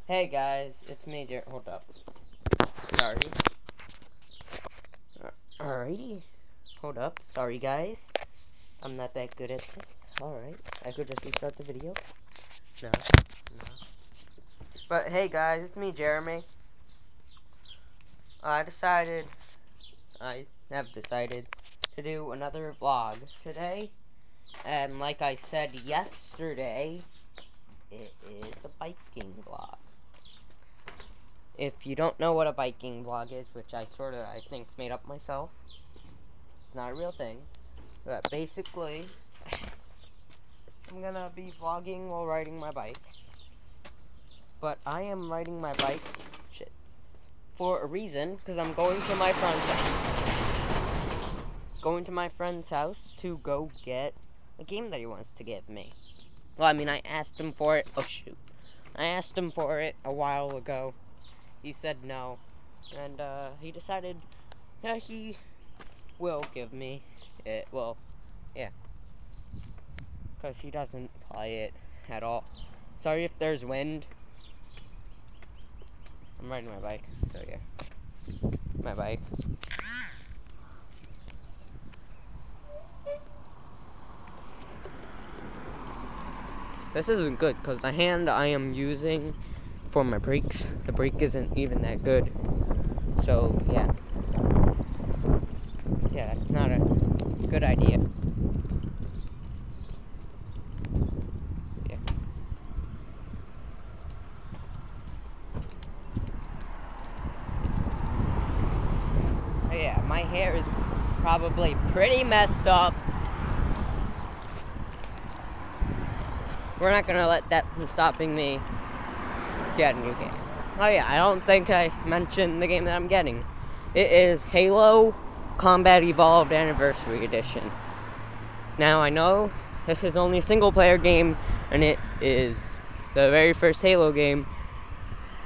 Hey guys, it's me, Jared. Hold up. Sorry. Alrighty. Hold up. Sorry guys. I'm not that good at this. Alright. I could just restart the video. No. But hey guys, it's me, Jeremy. I have decided to do another vlog today. And like I said yesterday, it is a biking vlog. If you don't know what a biking vlog is, which I think made up myself, it's not a real thing, but basically, I'm gonna be vlogging while riding my bike, but I am riding my bike, for a reason, because I'm going to my friend's house to go get a game that he wants to give me. Well, I mean, I asked him for it, I asked him for it a while ago. He said no, and he decided that he will give me it. Well, yeah, because he doesn't play it at all. Sorry if there's wind. I'm riding my bike, so yeah, my bike. This isn't good because the hand I am using for my brakes, the brake isn't even that good. So yeah, that's not a good idea. Yeah. So yeah, my hair is probably pretty messed up. We're not gonna let that from stopping me get a new game. Oh yeah, I don't think I mentioned the game that I'm getting. It is Halo Combat Evolved Anniversary Edition. Now I know this is only a single player game and it is the very first Halo game,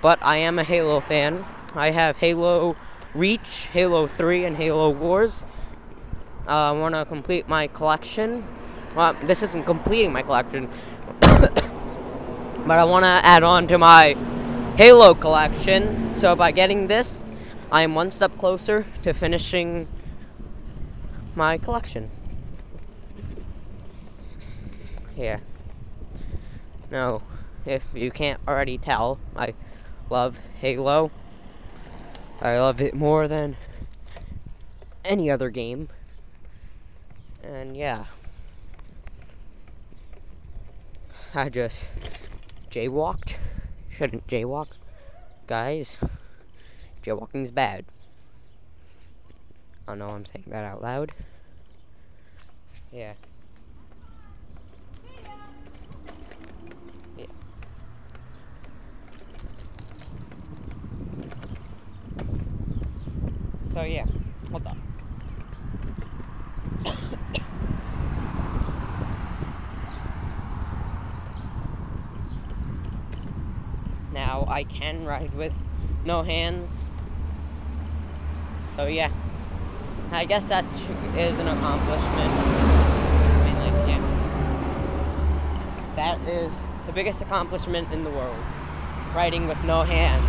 but I am a Halo fan. I have Halo Reach, Halo 3, and Halo Wars. I want to complete my collection. Well, this isn't completing my collection, but I want to add on to my Halo collection. So by getting this, I am one step closer to finishing my collection. Yeah. Now, if you can't already tell, I love Halo. I love it more than any other game. And yeah. I just jaywalked. Shouldn't jaywalk. Guys, jaywalking's bad. I know I'm saying that out loud. Yeah. Yeah. So yeah, hold on. Now I can ride with no hands. So yeah, I guess that is an accomplishment. I mean, like, yeah, that is the biggest accomplishment in the world. Riding with no hands.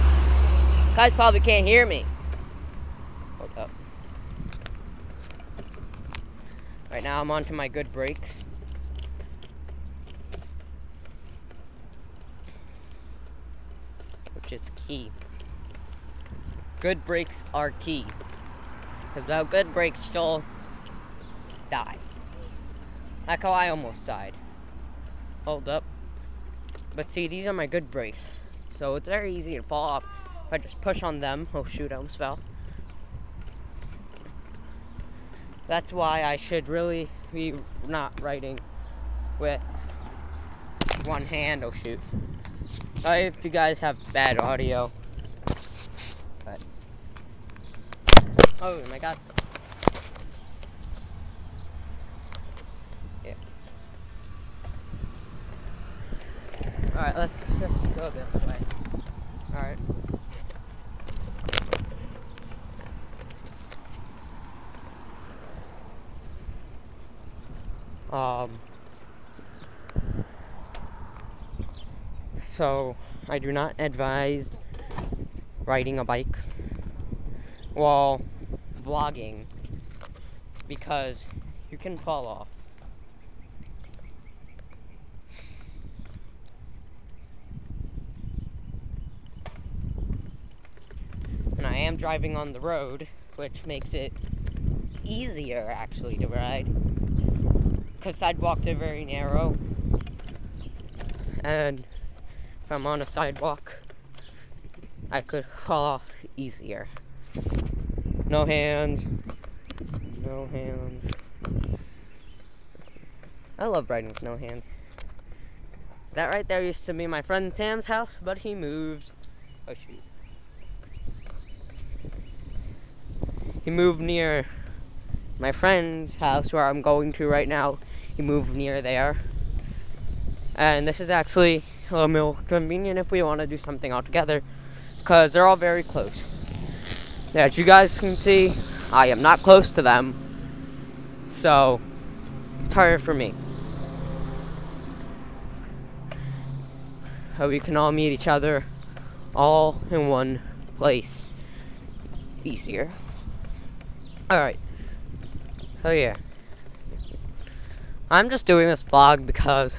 You guys probably can't hear me. Hold up. Right now I'm onto my good brake. Which is key. Good brakes are key. Because without good brakes, you'll die. Like how I almost died. Hold up. But see, these are my good brakes. So it's very easy to fall off if I just push on them. Oh shoot, I almost fell. That's why I should really be not riding with one hand. Oh shoot. Sorry if you guys have bad audio. But oh my god. Yeah. Alright, let's just go this way. Alright. So I do not advise riding a bike while vlogging because you can fall off. And I am driving on the road, which makes it easier actually to ride because sidewalks are very narrow, and if I'm on a sidewalk I could fall off easier. No hands. No hands. I love riding with no hands. That right there used to be my friend Sam's house, but he moved. Oh shoot. He moved near my friend's house where I'm going to right now. He moved near there. And this is actually a little more convenient if we want to do something all together, because they're all very close. As you guys can see, I am not close to them, so it's harder for me. We can all meet each other all in one place. Easier. Alright. So yeah. I'm just doing this vlog because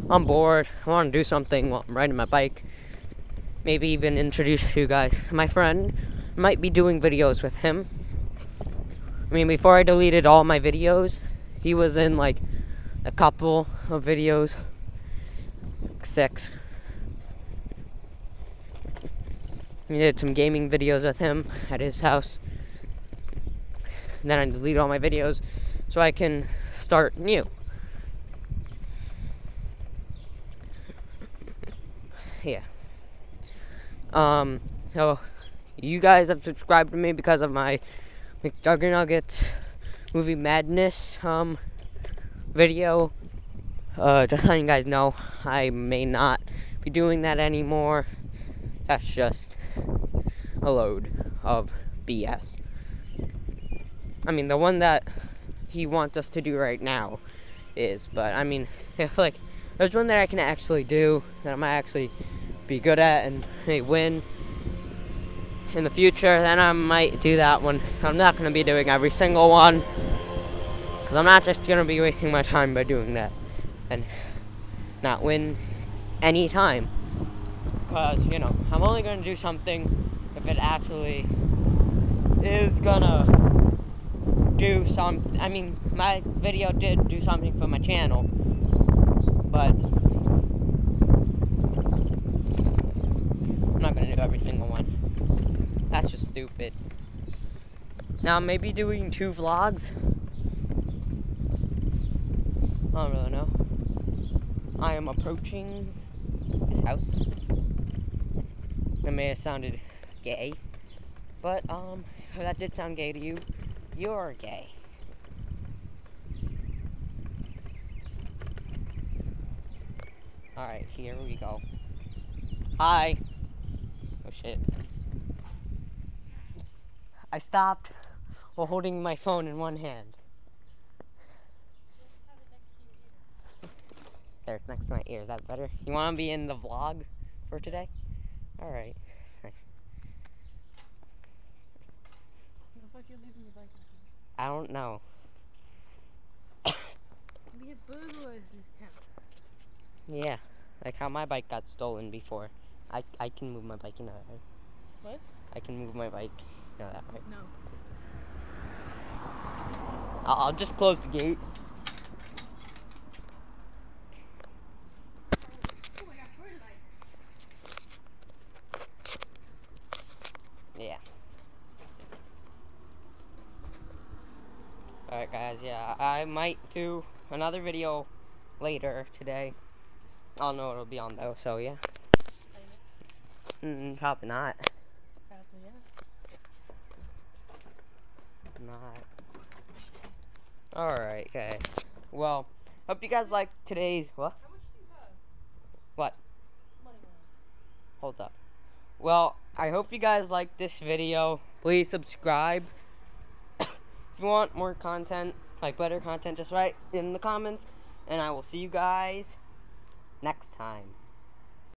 I'm bored. I want to do something while I'm riding my bike. Maybe even introduce you guys to my friend. I might be doing videos with him. I mean, before I deleted all my videos, he was in like a couple of videos. 6. We did some gaming videos with him at his house. And then I deleted all my videos so I can start new. Yeah. So you guys have subscribed to me because of my McJuggernuggets movie madness video. Just letting you guys know, I may not be doing that anymore. That's just a load of BS. I mean, the one that he wants us to do right now is, but I mean, if like there's one that I can actually do, that I might actually be good at and may win in the future, then I might do that one. I'm not going to be doing every single one, because I'm not just going to be wasting my time by doing that and not win any time. Because, you know, I'm only going to do something if it actually is gonna do some. I mean, my video did do something for my channel, but I'm not gonna do every single one. That's just stupid. Now, maybe doing 2 vlogs. I don't really know. I am approaching his house. It may have sounded gay, but if that did sound gay to you, you're gay. Alright, here we go. Hi. Oh shit. I stopped while holding my phone in one hand. There, it's next to my ear. Is that better? You want to be in the vlog for today? Alright. I don't know. We have burglars in this town. Yeah, like how my bike got stolen before. I can move my bike, you know that, right? What? I can move my bike, you know that, right? No. I'll just close the gate. Oh, I got fertilizer. Yeah. Alright guys, yeah, I might do another video later today. I don't know what it'll be on though, so yeah. Probably not. Probably, yeah. Not. Alright guys. Well, hope you guys liked today's, what? How much do you have? What? Money-wise. Hold up. Well, I hope you guys liked this video. Please subscribe. If you want more content, like better content, just write in the comments. And I will see you guys next time.